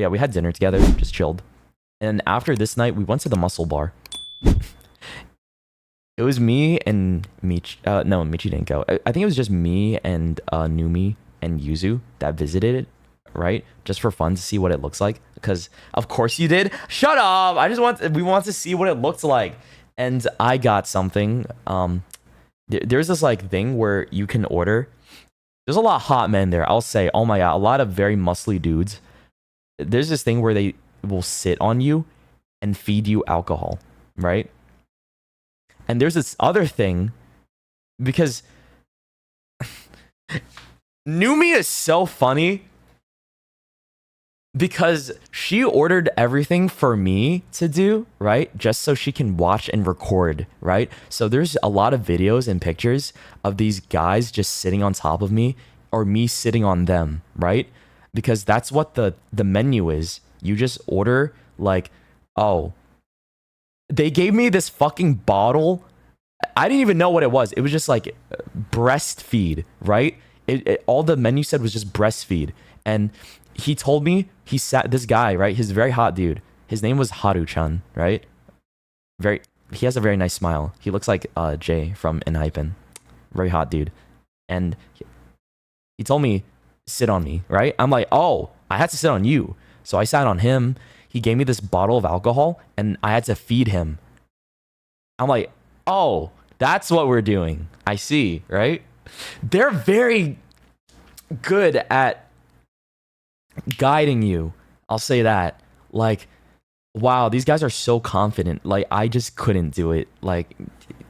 But yeah, we had dinner together, just chilled. And after this night, we went to the muscle bar. It was me and Michi. No, Michi didn't go. I think it was just me and Numi and Yuzu that visited it, right? Just for fun to see what it looks like. Because of course you did. Shut up! We want to see what it looks like. And I got something. There's this like thing where you can order. There's a lot of hot men there. I'll say, oh my god, a lot of very muscly dudes. There's this thing where they will sit on you and feed you alcohol, right? And there's this other thing, because Numi is so funny, because she ordered everything for me to do, right? Just so she can watch and record, right? So there's a lot of videos and pictures of these guys just sitting on top of me, or me sitting on them, right? Because that's what the menu is. You just order like, oh, they gave me this fucking bottle. I didn't even know what it was. It was just like breastfeed, right? All the menu said was just breastfeed. And he told me, this guy, right? He's a very hot dude. His name was Haru-chan, right? He has a very nice smile. He looks like Jay from Enhypen. Very hot dude. And he told me, sit on me, right? I'm like, oh, I had to sit on you. So I sat on him. He gave me this bottle of alcohol and I had to feed him. I'm like, oh, that's what we're doing. I see, right? They're very good at guiding you. I'll say that. Like, wow, these guys are so confident. Like, I just couldn't do it. Like,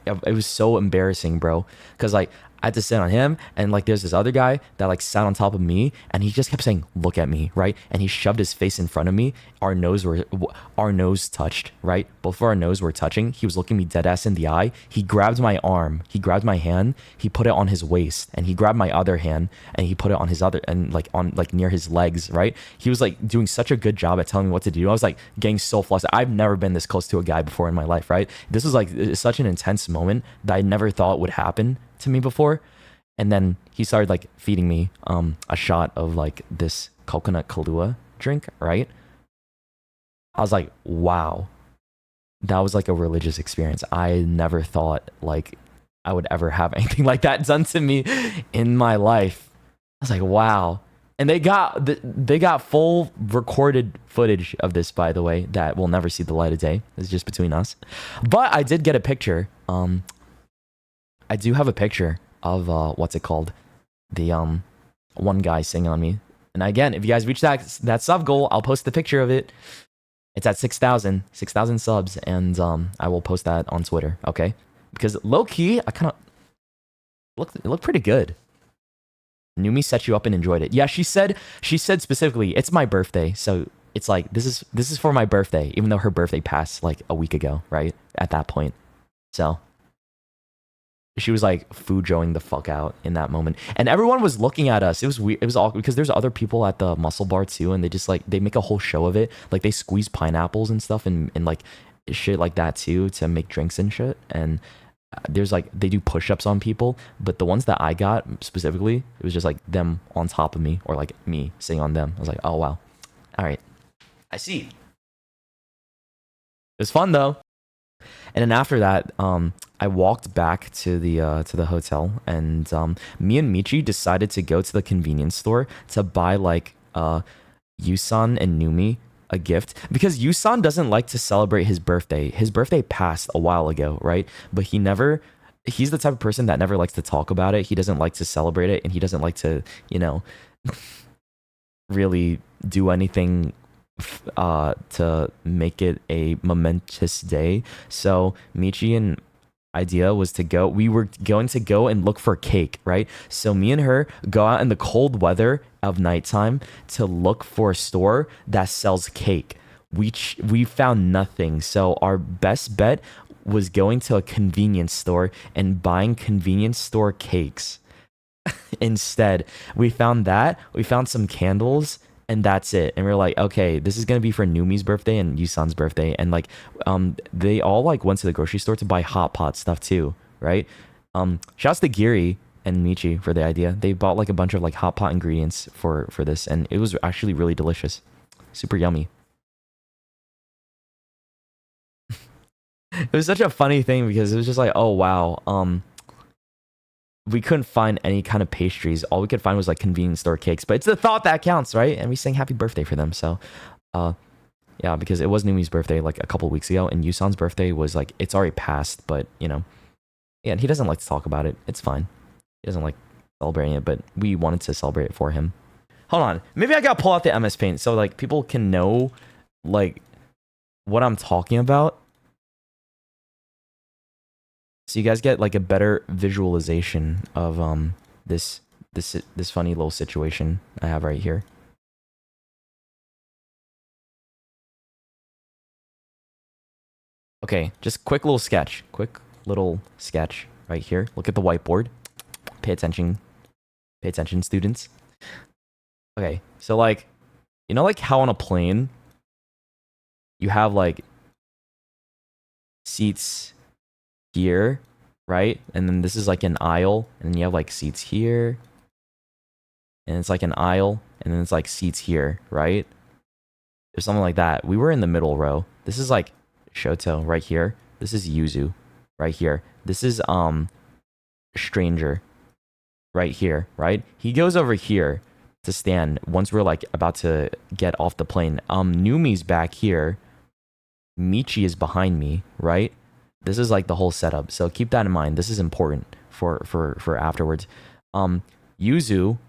it was so embarrassing, bro. Because, like, I had to sit on him, and like there's this other guy that like sat on top of me, and he just kept saying, look at me, right? And he shoved his face in front of me. Our nose touched, right? Both of our nose were touching. He was looking me dead ass in the eye. He grabbed my arm, he grabbed my hand, he put it on his waist, and he grabbed my other hand and he put it on his other, and like on like near his legs, right? He was like doing such a good job at telling me what to do. I was like getting so flustered. I've never been this close to a guy before in my life, right? This was like such an intense moment that I never thought would happen to me before. And then he started like feeding me a shot of like this coconut Kahlua drink, right? I was like, wow, that was like a religious experience. I never thought like I would ever have anything like that done to me in my life. I was like, wow. And they got full recorded footage of this, by the way, that will never see the light of day. It's just between us. But I did get a picture. I do have a picture of what's it called, the one guy singing on me. And again, if you guys reach that sub goal, I'll post the picture of it. It's at 6,000 subs, and I will post that on Twitter, okay? Because low key, I kind of looked pretty good. Numi set you up and enjoyed it. Yeah, she said specifically, it's my birthday, so it's like this is for my birthday, even though her birthday passed like a week ago, right? At that point, so. She was like fujoing the fuck out in that moment, and everyone was looking at us. It was weird. It was awkward because there's other people at the muscle bar too, and they just like they make a whole show of it. Like they squeeze pineapples and stuff and like shit like that too to make drinks and shit. And there's like they do push-ups on people, but the ones that I got specifically, it was just like them on top of me or like me sitting on them. I was like, oh wow, all right, I see. It was fun though. And then after that, I walked back to the hotel, and me and Michi decided to go to the convenience store to buy like Yusan and Numi a gift, because Yusan doesn't like to celebrate his birthday. His birthday passed a while ago, right? But he's the type of person that never likes to talk about it. He doesn't like to celebrate it, and he doesn't like to, you know, really do anything to make it a momentous day. So Michi and idea was we were going to go and look for cake, right? So me and her go out in the cold weather of nighttime to look for a store that sells cake. We found nothing, so our best bet was going to a convenience store and buying convenience store cakes. Instead, we found some candles, and that's it. And we're like, okay, this is gonna be for Numi's birthday and Yusan's birthday. And like, they all like went to the grocery store to buy hot pot stuff too, right? Shouts to Giri and Michi for the idea. They bought like a bunch of like hot pot ingredients for this, and it was actually really delicious. super yummy. It was such a funny thing because it was just like, oh wow, we couldn't find any kind of pastries. All we could find was like convenience store cakes. But it's the thought that counts, right? And we sang happy birthday for them. So, yeah, because it was Numi's birthday like a couple weeks ago, and Yusan's birthday was like it's already passed. But you know, yeah, and he doesn't like to talk about it. It's fine. He doesn't like celebrating it, but we wanted to celebrate it for him. Hold on, maybe I gotta pull out the MS Paint so like people can know like what I'm talking about. So you guys get like a better visualization of this funny little situation I have right here. Okay, just quick little sketch. Quick little sketch right here. Look at the whiteboard. Pay attention. Pay attention, students. Okay, so like, you know like how on a plane you have like seats here, right? And then this is like an aisle, and then you have like seats here, and it's like an aisle, and then it's like seats here, right? Or something like that. We were in the middle row. This is like Shoto right here. This is Yuzu right here. This is Stranger right here, right? He goes over here to stand once we're like about to get off the plane. Numi's back here. Michi is behind me, right? This is like the whole setup. So keep that in mind. This is important for afterwards. Yuzu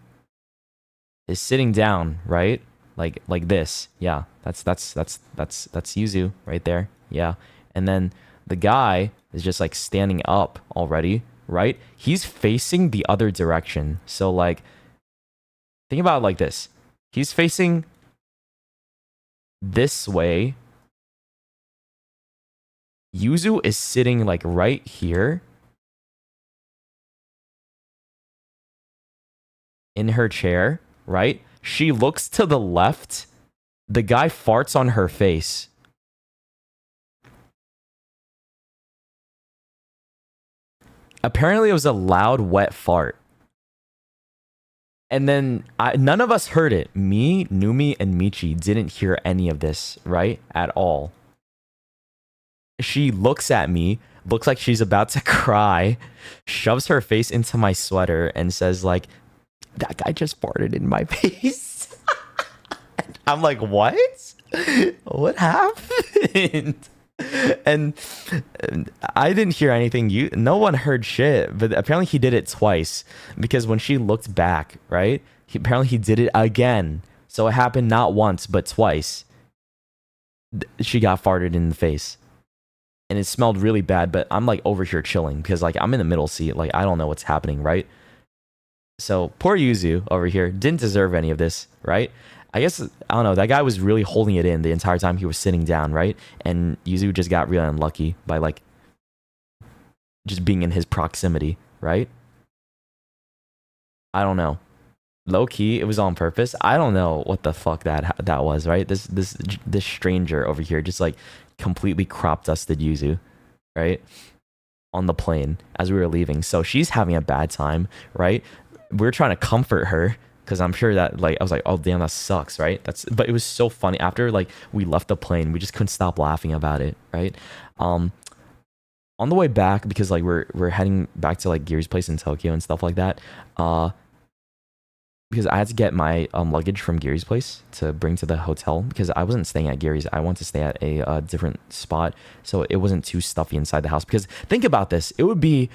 is sitting down, right? Like this. Yeah. That's Yuzu right there. Yeah. And then the guy is just like standing up already, right? He's facing the other direction. So like think about it like this. He's facing this way. Yuzu is sitting like right here in her chair, right? She looks to the left. The guy farts on her face. Apparently it was a loud, wet fart. And then none of us heard it. Me, Numi, and Michi didn't hear any of this, right? At all. She looks at me, looks like she's about to cry, shoves her face into my sweater and says like, that guy just farted in my face. I'm like, what? What happened? And I didn't hear anything. No one heard shit, but apparently he did it twice because when she looked back, right? Apparently he did it again. So it happened not once, but twice. She got farted in the face. And it smelled really bad, but I'm like over here chilling because like I'm in the middle seat. Like I don't know what's happening, right? So poor Yuzu over here didn't deserve any of this, right? I guess, I don't know, that guy was really holding it in the entire time he was sitting down, right? And Yuzu just got really unlucky by like just being in his proximity, right? I don't know. Low key, it was on purpose. I don't know what the fuck that was, right? This stranger over here just like completely crop dusted Yuzu, right? On the plane as we were leaving. So she's having a bad time, right? We're trying to comfort her because I'm sure that like I was like, oh damn, that sucks, right? But it was so funny after like we left the plane, we just couldn't stop laughing about it, right? On the way back, because like we're heading back to like Giri's place in Tokyo and stuff like that, because I had to get my luggage from Giri's place to bring to the hotel because I wasn't staying at Giri's. I wanted to stay at a different spot so it wasn't too stuffy inside the house. Because think about this, it would be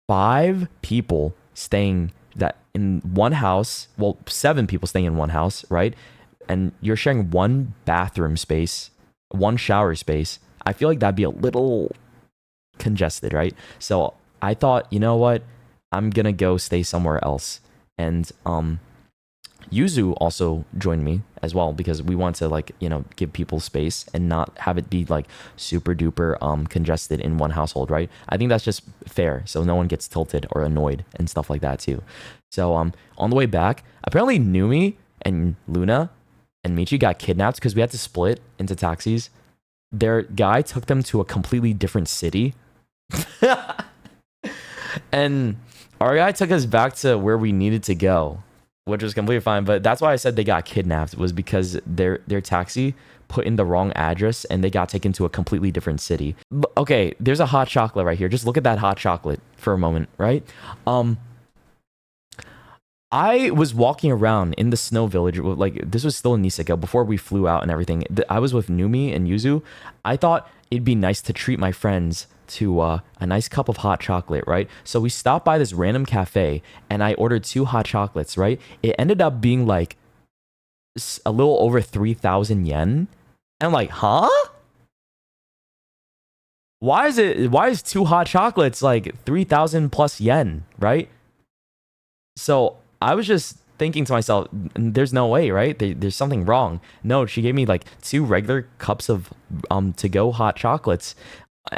5 people staying that in one house, well, 7 people staying in one house, right? And you're sharing one bathroom space, one shower space. I feel like that'd be a little congested, right? So I thought, you know what? I'm gonna go stay somewhere else. And Yuzu also joined me as well because we want to like, you know, give people space and not have it be like super duper congested in one household, right? I think that's just fair so no one gets tilted or annoyed and stuff like that too. So on the way back, apparently Numi and Luna and Michi got kidnapped because we had to split into taxis. Their guy took them to a completely different city. And our guy took us back to where we needed to go. which was completely fine. But that's why I said they got kidnapped, was because their taxi put in the wrong address and they got taken to a completely different city. Okay, there's a hot chocolate right here. Just look at that hot chocolate for a moment, right? I was walking around in the snow village, like this was still in Niseko before we flew out and everything. I was with Numi and Yuzu. I thought it'd be nice to treat my friends to a nice cup of hot chocolate, right? So we stopped by this random cafe and I ordered 2 hot chocolates, right? It ended up being like a little over 3,000 yen. And I'm like, huh? Why is 2 hot chocolates like 3,000 plus yen, right? So I was just thinking to myself, there's no way, right? There's something wrong. No, she gave me like 2 regular cups of to-go hot chocolates,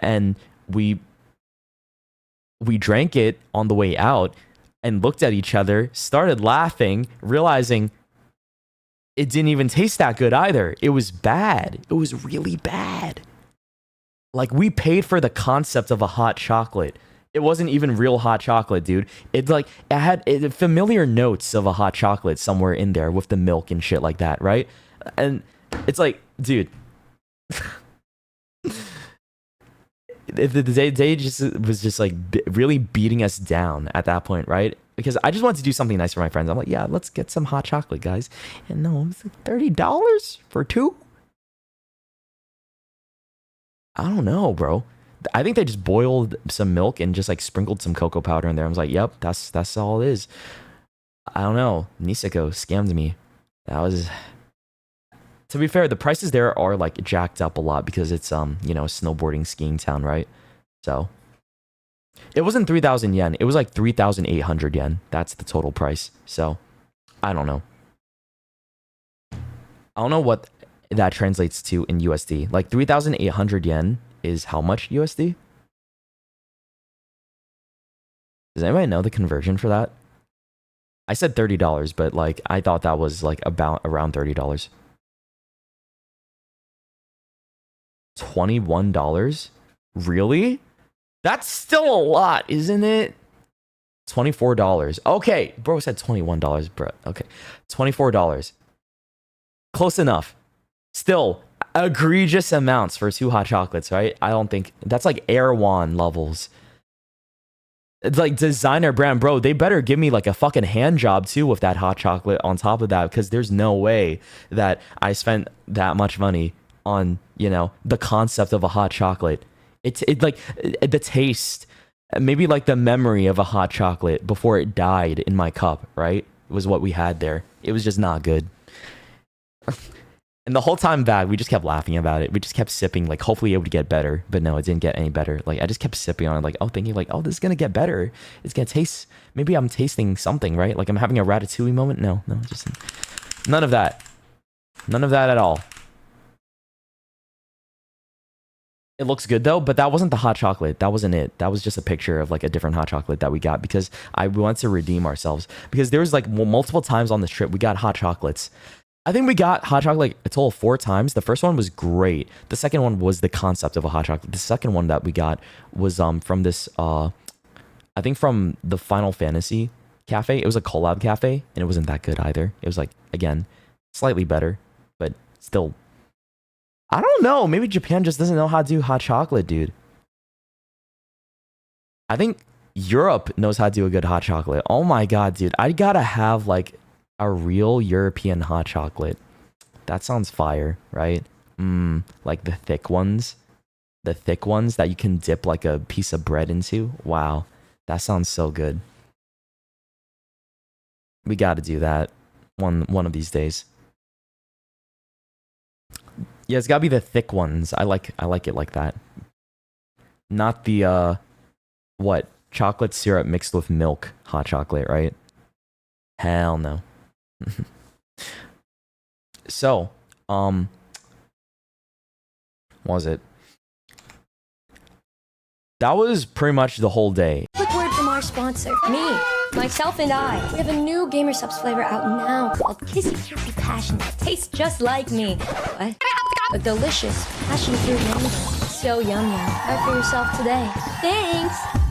and we drank it on the way out and looked at each other, started laughing, realizing it didn't even taste that good either. It was bad. It was really bad. Like, we paid for the concept of a hot chocolate. It wasn't even real hot chocolate, dude. It had familiar notes of a hot chocolate somewhere in there with the milk and shit like that, right? And it's like, dude, they just was just like really beating us down at that point, right? Because I just wanted to do something nice for my friends. I'm like, yeah, let's get some hot chocolate, guys. And no, it's like $30 for 2. I don't know, bro. I think they just boiled some milk and just like sprinkled some cocoa powder in there. I was like, yep, that's all it is. I don't know. Niseko scammed me. That was, to be fair, the prices there are like jacked up a lot because it's you know, snowboarding skiing town, right? So it wasn't 3,000 yen. It was like 3,800 yen. That's the total price. So I don't know. I don't know what that translates to in USD. Like 3,800 yen is how much USD? Does anybody know the conversion for that? I said $30, but like I thought that was like about around $30. $21? Really? That's still a lot, isn't it? $24. Okay, bro said $21, bro. Okay, $24. Close enough. Still egregious amounts for 2 hot chocolates, right? I don't think that's like Erewhon levels. It's like designer brand, bro. They better give me like a fucking hand job too with that hot chocolate on top of that, because there's no way that I spent that much money on, you know, the concept of a hot chocolate. It's like the taste, maybe like the memory of a hot chocolate before it died in my cup, right? Was what we had there. It was just not good. And the whole time back, we just kept laughing about it. We just kept sipping, like, hopefully it would get better. But no, it didn't get any better. Like, I just kept sipping on it, like, oh, thinking, like, oh, this is going to get better. It's going to taste, maybe I'm tasting something, right? Like, I'm having a ratatouille moment. No, just none of that. None of that at all. It looks good, though, but that wasn't the hot chocolate. That wasn't it. That was just a picture of, like, a different hot chocolate that we got because we wanted to redeem ourselves. Because there was, like, multiple times on this trip, we got hot chocolates. I think we got hot chocolate like a total of 4 times. The first one was great. The second one was the concept of a hot chocolate. The second one that we got was from this I think from the Final Fantasy cafe. It was a collab cafe and it wasn't that good either. It was like, again, slightly better, but still, I don't know. Maybe Japan just doesn't know how to do hot chocolate, dude. I think Europe knows how to do a good hot chocolate. Oh my god, dude. I gotta have like a real European hot chocolate. That sounds fire, right? Like the thick ones. The thick ones that you can dip like a piece of bread into. Wow, that sounds so good. We got to do that one of these days. Yeah, it's got to be the thick ones. I like it like that. Not the what? Chocolate syrup mixed with milk hot chocolate, right? Hell no. So, what was it? That was pretty much the whole day. Quick word from our sponsor, me, myself, and I. We have a new Gamer Subs flavor out now called Kissy Kissy Passion that tastes just like me. What? A delicious passion fruit mango. So yum yum. Try for yourself today. Thanks.